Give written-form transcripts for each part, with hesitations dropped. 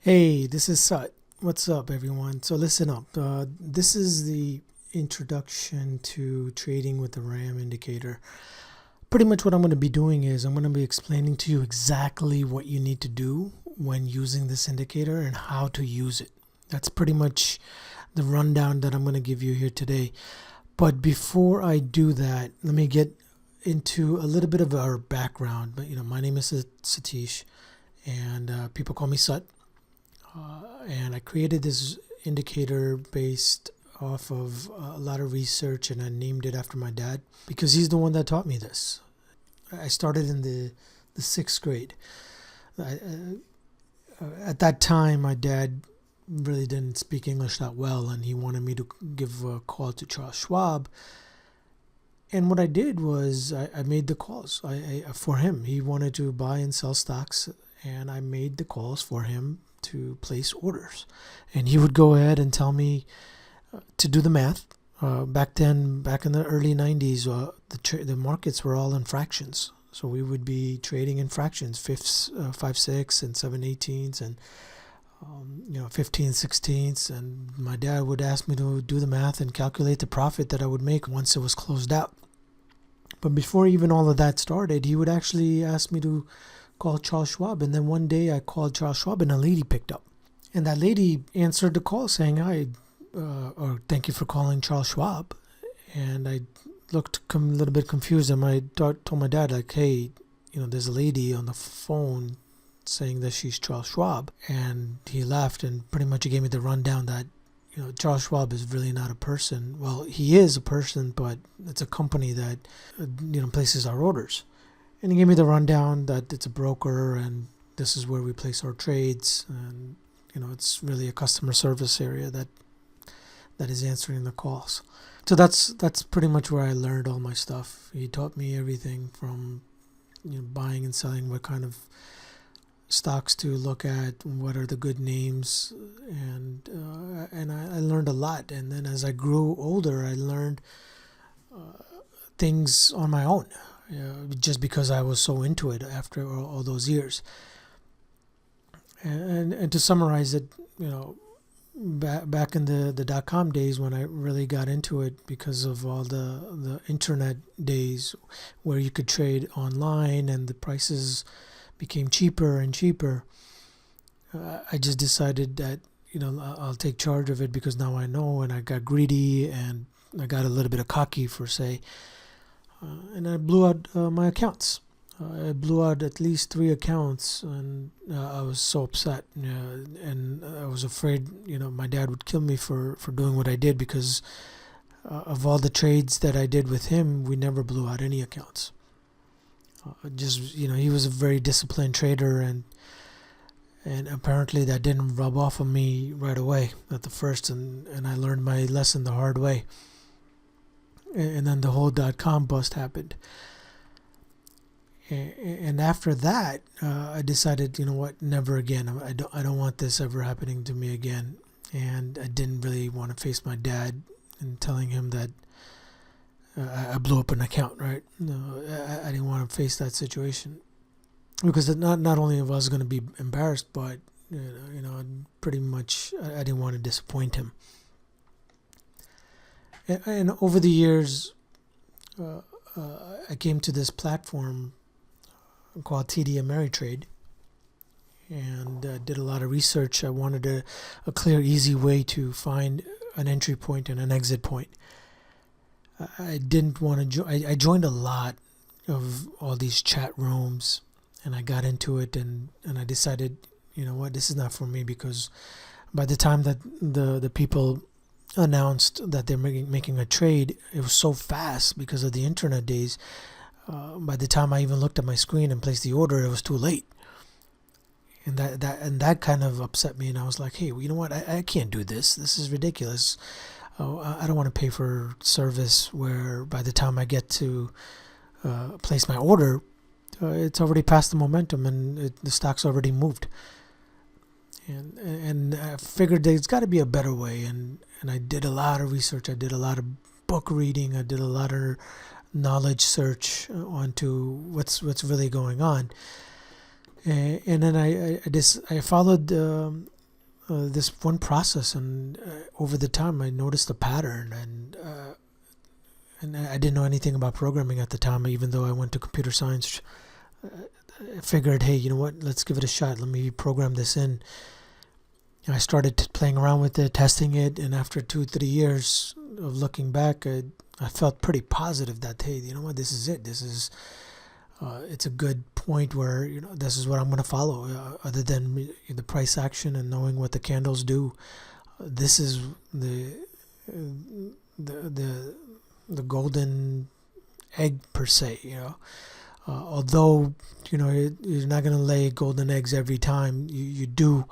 Hey, this is Sut. What's up, everyone? So listen up. This is the introduction to trading with the RAM indicator. Pretty much what I'm going to be doing is I'm going to be explaining to you exactly what you need to do when using this indicator and how to use it. That's pretty much the rundown that I'm going to give you here today. But before I do that, let me get into a little bit of our background. But my name is Satish, and people call me Sut. And I created this indicator based off of a lot of research, and I named it after my dad because he's the one that taught me this. I started in the sixth grade. At that time, my dad really didn't speak English that well, and he wanted me to give a call to Charles Schwab. And what I did was I made the calls for him. He wanted to buy and sell stocks, and I made the calls for him to place orders. And he would go ahead and tell me to do the math. Back then, back in the early 90s, the markets were all in fractions. So we would be trading in fractions, 5/6 and 7/18 and 15/16. And my dad would ask me to do the math and calculate the profit that I would make once it was closed out. But before even all of that started, he would actually ask me to call Charles Schwab. And then one day I called Charles Schwab and a lady picked up. And that lady answered the call saying, "Hi, or thank you for calling Charles Schwab." And I looked a little bit confused, and I told my dad, like, "Hey, there's a lady on the phone saying that she's Charles Schwab." And he laughed and pretty much gave me the rundown that Charles Schwab is really not a person. Well, he is a person, but it's a company that places our orders. And he gave me the rundown that it's a broker and this is where we place our trades, and it's really a customer service area that is answering the calls. So that's pretty much where I learned all my stuff. He taught me everything from buying and selling, what kind of stocks to look at, what are the good names, and I learned a lot. And then as I grew older, I learned things on my own. Just because I was so into it after all those years. And to summarize it, back in the .com days when I really got into it because of all the internet days where you could trade online and the prices became cheaper and cheaper, I just decided that I'll take charge of it because now I know, and I got greedy and I got a little bit of cocky for say. And I blew out my accounts. I blew out at least 3 accounts, and I was so upset. And I was afraid, my dad would kill me for doing what I did because of all the trades that I did with him, we never blew out any accounts. He was a very disciplined trader, and apparently that didn't rub off on me right away at the first, and I learned my lesson the hard way. And then the whole .com bust happened. And after that, I decided, never again. I don't want this ever happening to me again. And I didn't really want to face my dad and telling him that I blew up an account, right? No, I didn't want to face that situation because not only was I going to be embarrassed, but pretty much I didn't want to disappoint him. And over the years, I came to this platform called TD Ameritrade, and did a lot of research. I wanted a clear, easy way to find an entry point and an exit point. I didn't want to I joined a lot of all these chat rooms, and I got into it, and I decided, this is not for me, because by the time that the people announced that they're making a trade, it was so fast because of the internet days. By the time I even looked at my screen and placed the order, it was too late, and that kind of upset me. And I was like, hey, you know what? I can't do this. This is ridiculous. I don't want to pay for service where by the time I get to place my order, it's already past the momentum and the stock's already moved. And I figured there's got to be a better way, and I did a lot of research. I did a lot of book reading. I did a lot of knowledge search onto what's really going on. And then I followed this one process, and over the time I noticed a pattern, and I didn't know anything about programming at the time, even though I went to computer science. I figured, hey, you know what, let's give it a shot. Let me program this in. I started playing around with it, testing it, and after 2-3 years of looking back, I felt pretty positive that, hey, you know what, this is it. This is it's a good point where, you know, this is what I'm going to follow. Other than the price action and knowing what the candles do, this is the golden egg per se. You know, although you know you're not going to lay golden eggs every time, you do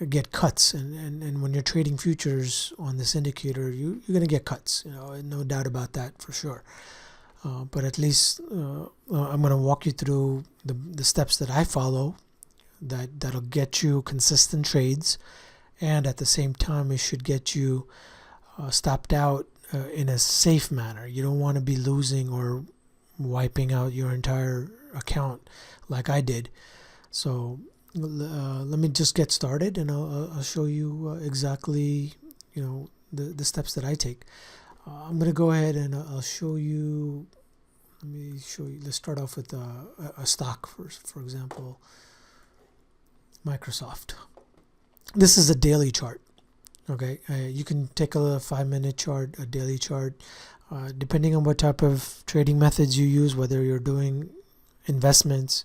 get cuts, and when you're trading futures on this indicator, you're going to get cuts. You know, no doubt about that for sure. But at least I'm going to walk you through the steps that I follow that'll get you consistent trades, and at the same time it should get you stopped out in a safe manner. You don't want to be losing or wiping out your entire account like I did. So let me just get started, and I'll show you exactly, you know, the steps that I take. I'm going to go ahead and I'll show you. Let me show you. Let's start off with a stock first. For example, Microsoft. This is a daily chart. Okay, you can take a 5-minute chart, a daily chart, depending on what type of trading methods you use, whether you're doing investments,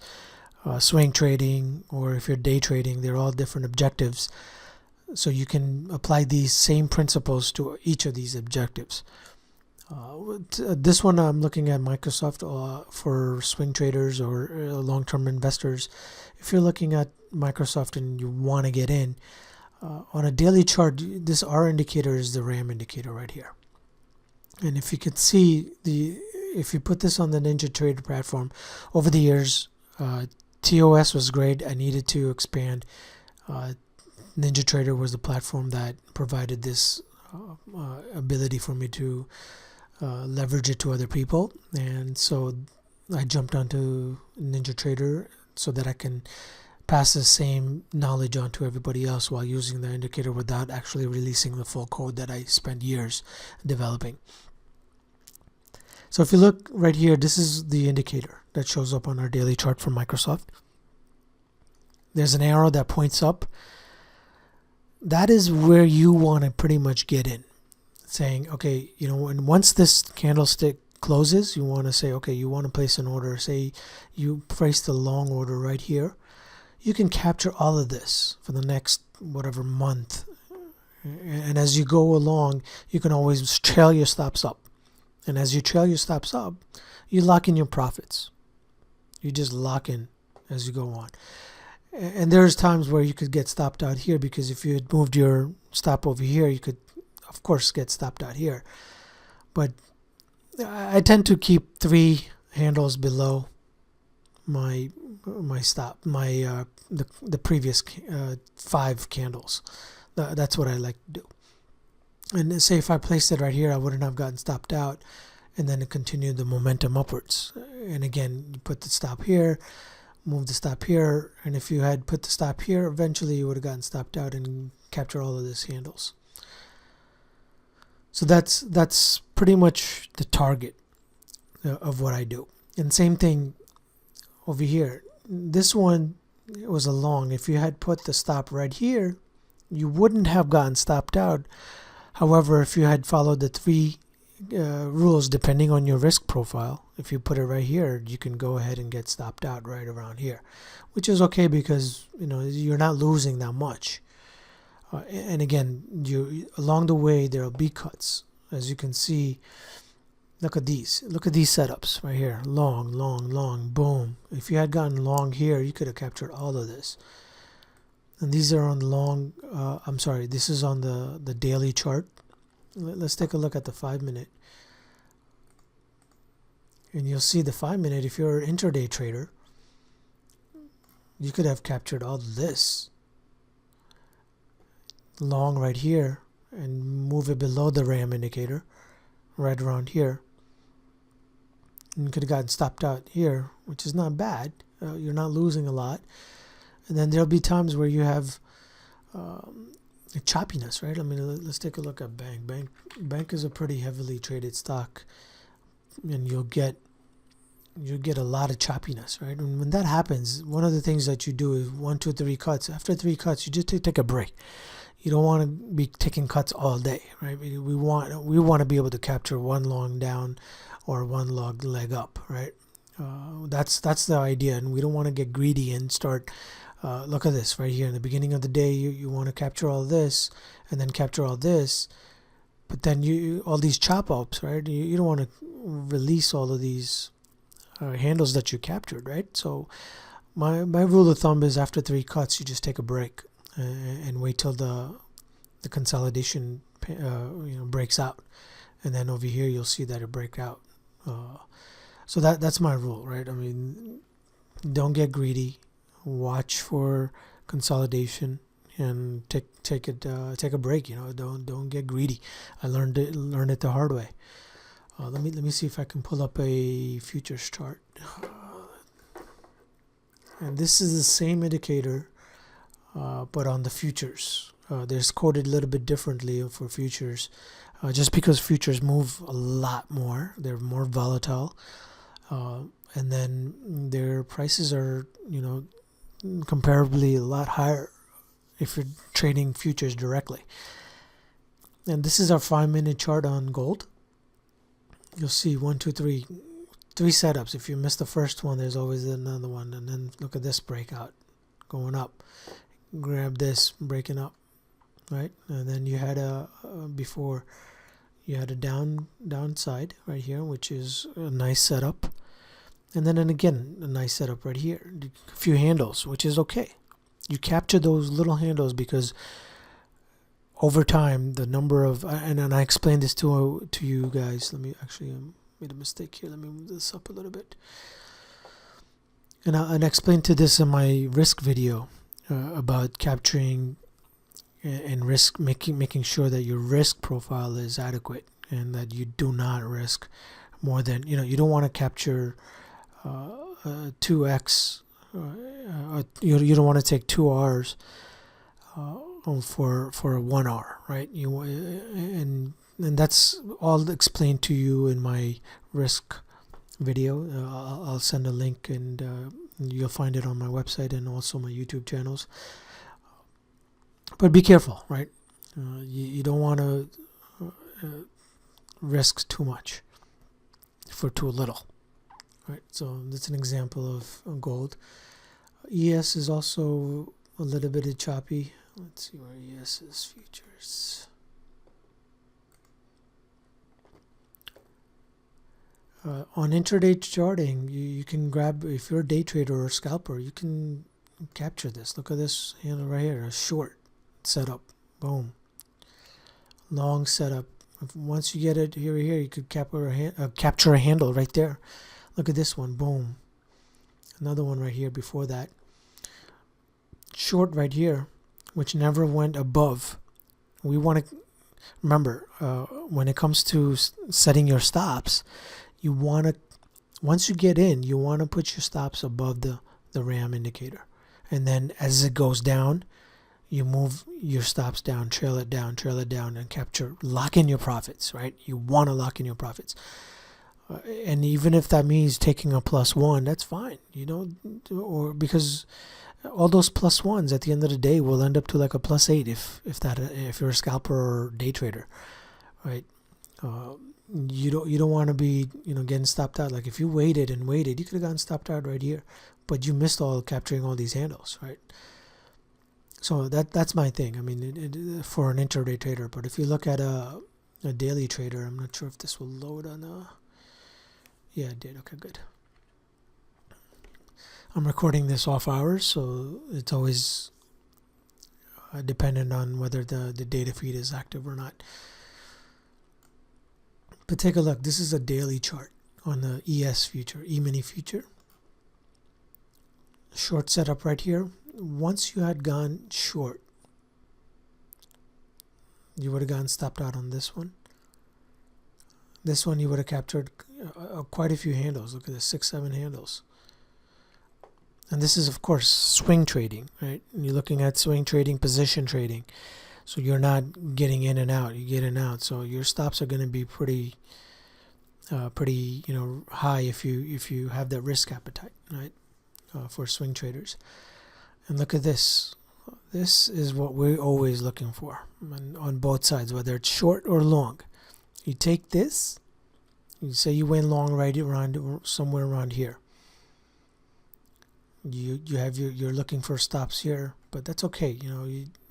swing trading, or if you're day trading. They're all different objectives. So you can apply these same principles to each of these objectives. This one I'm looking at Microsoft for swing traders or long-term investors. If you're looking at Microsoft and you want to get in, on a daily chart, this R indicator is the RAM indicator right here. And if you could see, if you put this on the NinjaTrader platform, over the years, TOS was great. I needed to expand. NinjaTrader was the platform that provided this ability for me to leverage it to other people, and so I jumped onto NinjaTrader so that I can pass the same knowledge on to everybody else while using the indicator without actually releasing the full code that I spent years developing. So if you look right here, this is the indicator that shows up on our daily chart from Microsoft. There's an arrow that points up. That is where you want to pretty much get in, saying, okay, you know, and once this candlestick closes, you want to say, okay, you want to place an order. Say you place the long order right here. You can capture all of this for the next whatever month, and as you go along, you can always trail your stops up. And as you trail your stops up, you lock in your profits. You just lock in as you go on. And there's times where you could get stopped out here, because if you had moved your stop over here, you could, of course, get stopped out here. But I tend to keep 3 handles below my stop, the previous 5 candles. That's what I like to do. And say if I placed it right here, I wouldn't have gotten stopped out, and then it continued the momentum upwards. And again, you put the stop here, move the stop here, and if you had put the stop here, eventually you would have gotten stopped out and capture all of these handles. So that's pretty much the target of what I do. And same thing over here. This one was a long. If you had put the stop right here, you wouldn't have gotten stopped out. However, if you had followed the 3 rules, depending on your risk profile, if you put it right here, you can go ahead and get stopped out right around here, which is okay because, you know, you're not losing that much. And again, along the way there'll be cuts. As you can see, look at these setups right here. Long, long, long, boom. If you had gotten long here, you could have captured all of this. And these are on the long, this is on the daily chart. Let's take a look at the 5-minute. And you'll see the 5-minute, if you're an intraday trader, you could have captured all of this. Long right here, and move it below the RAM indicator, right around here. And you could have gotten stopped out here, which is not bad. You're not losing a lot. And then there'll be times where you have choppiness, right? I mean, let's take a look at Bank is a pretty heavily traded stock, and you'll get a lot of choppiness, right? And when that happens, one of the things that you do is 1, 2, 3 cuts. After 3 cuts, you just take a break. You don't want to be taking cuts all day, right? We want to be able to capture one long down or one long leg up, right? That's the idea, and we don't want to get greedy and start. Look at this right here. In the beginning of the day, you want to capture all this and then capture all this, but then all these chop ups, right? You don't want to release all of these handles that you captured, right? So my rule of thumb is after 3 cuts, you just take a break and wait till the consolidation breaks out, and then over here you'll see that it break out. So that's my rule, right? I mean, don't get greedy. Watch for consolidation and take a break. Don't get greedy. I learned it the hard way. Let me see if I can pull up a futures chart. And this is the same indicator, but on the futures. There's quoted a little bit differently for futures, just because futures move a lot more. They're more volatile, and then their prices are, comparably a lot higher if you're trading futures directly. And this is our 5-minute chart on gold. You'll see 1, 2, 3 setups. If you miss the first one, there's always another one. And then look at this breakout going up. Grab this breaking up, right? And then you had before you had a downside right here, which is a nice setup. And then again, a nice setup right here. A few handles, which is okay. You capture those little handles because over time, the number of, and I explained this to you guys. Let me actually made a mistake here. Let me move this up a little bit. And I explained to this in my risk video about capturing and risk, making sure that your risk profile is adequate and that you do not risk more than, you don't want to capture 2x. You don't want to take 2 R's for 1 hour, right? And that's all explained to you in my risk video. I'll send a link, and you'll find it on my website and also my YouTube channels. But be careful, right? You don't want to risk too much for too little, right? So that's an example of gold. ES is also a little bit choppy. Let's see where ES is futures. On intraday charting, you can grab, if you're a day trader or a scalper, you can capture this. Look at this handle right here, a short setup. Boom. Long setup. Once you get it here, you could capture a handle right there. Look at this one. Boom. Another one right here before that. Short right here, which never went above. We want to remember, when it comes to setting your stops, you want to, once you get in, you want to put your stops above the RAM indicator. And then as it goes down, you move your stops down, trail it down, and lock in your profits, right? You want to lock in your profits. And even if that means taking a +1, that's fine, or because all those +1s at the end of the day will end up to like a +8 if you're a scalper or day trader, right? You don't want to be getting stopped out. Like if you waited, you could have gotten stopped out right here, but you missed capturing all these handles, right? So that's my thing. I mean, for an intraday trader. But if you look at a daily trader, I'm not sure if this will load on yeah, it did. Okay, good. I'm recording this off hours, so it's always dependent on whether the data feed is active or not. But take a look. This is a daily chart on the ES future, emini future. Short setup right here. Once you had gone short, you would have gotten stopped out on this one. This one you would have captured quite a few handles. Look at this, 6, 7 handles. And this is, of course, swing trading, right? And you're looking at swing trading, position trading. So you're not getting in and out. You get in and out. So your stops are going to be pretty high if you have that risk appetite, right? For swing traders. And look at this. This is what we're always looking for on both sides, whether it's short or long. You take this. You say you went long right around somewhere around here. You're looking for stops here, but that's okay.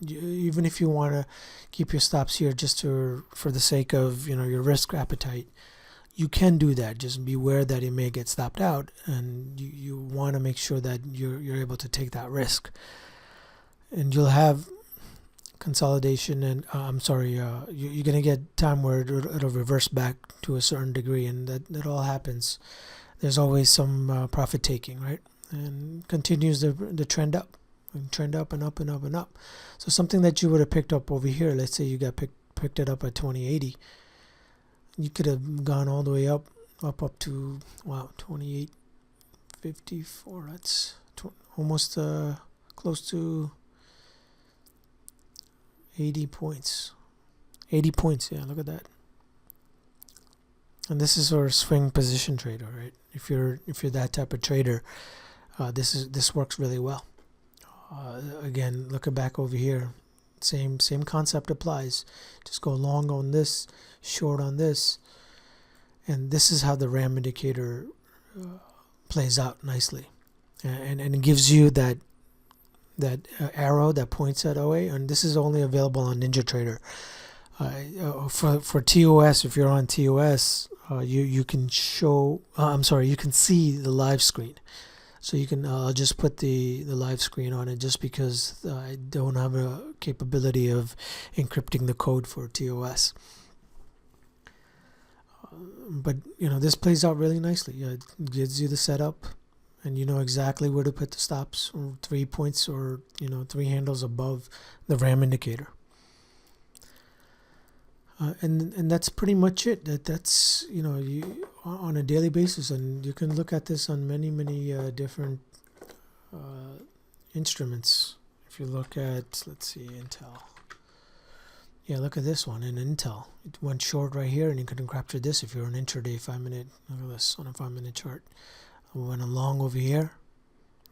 Even if you want to keep your stops here just for the sake of your risk appetite, you can do that. Just beware that it may get stopped out, and you want to make sure that you're able to take that risk. And you'll have consolidation, and you're going to get time where it'll reverse back to a certain degree, and that all happens. There's always some profit taking, right? And continues the trend up, and trend up and up and up and up. So something that you would have picked up over here, let's say you got picked it up at 2080, you could have gone all the way up to 2854. That's almost close to 80 points. 80 points, yeah, look at that. And this is our swing position trader, right? If you're that type of trader, this works really well. Again, looking back over here, same concept applies. Just go long on this, short on this, and this is how the RAM indicator plays out nicely, and it gives you that arrow that points at OA, and this is only available on NinjaTrader. For TOS, if you're on TOS, you can you can see the live screen. So you can I'll just put the live screen on it just because I don't have a capability of encrypting the code for TOS. But this plays out really nicely. It gives you the setup, and you know exactly where to put the stops, or 3 points, or 3 handles above the RAM indicator. And that's pretty much it. That's you on a daily basis, and you can look at this on many different instruments. If you look at, let's see, Intel. Yeah, look at this one in Intel. It went short right here, and you can capture this if you're an intraday 5-minute. Look at this on a 5-minute chart. We went along over here.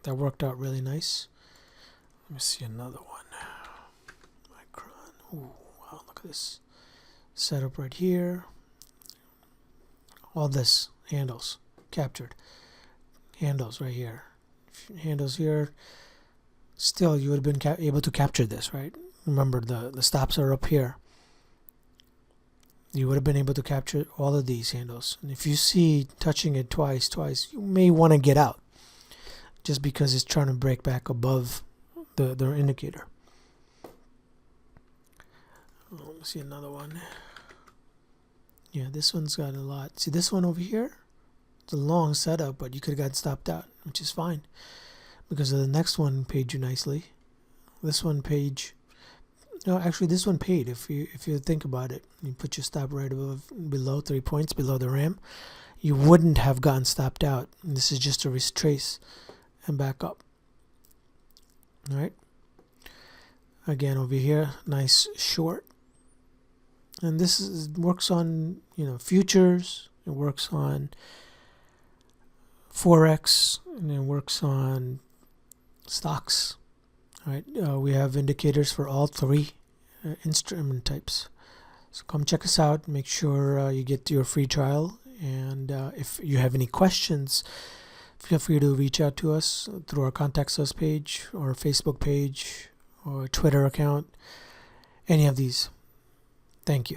That worked out really nice. Let me see another one. Micron. Ooh, wow! Look at this. Setup right here. All this handles captured. Handles right here. Handles here. Still, you would have been able to capture this, right? Remember, the stops are up here. You would have been able to capture all of these handles. And if you see touching it twice, you may want to get out, just because it's trying to break back above the indicator. Let me see another one. Yeah, this one's got a lot. See this one over here? It's a long setup, but you could have got stopped out, which is fine, because the next one paid you nicely. This one paid. No, actually, this one paid. If you think about it, you put your stop right below 3 points below the RAM, you wouldn't have gotten stopped out. And this is just a retrace and back up. All right. Again, over here, nice short. And this works on futures. It works on Forex, and it works on stocks. All right, we have indicators for all 3 instrument types. So come check us out. Make sure you get your free trial. And if you have any questions, feel free to reach out to us through our contact us page, or Facebook page, or Twitter account. Any of these. Thank you.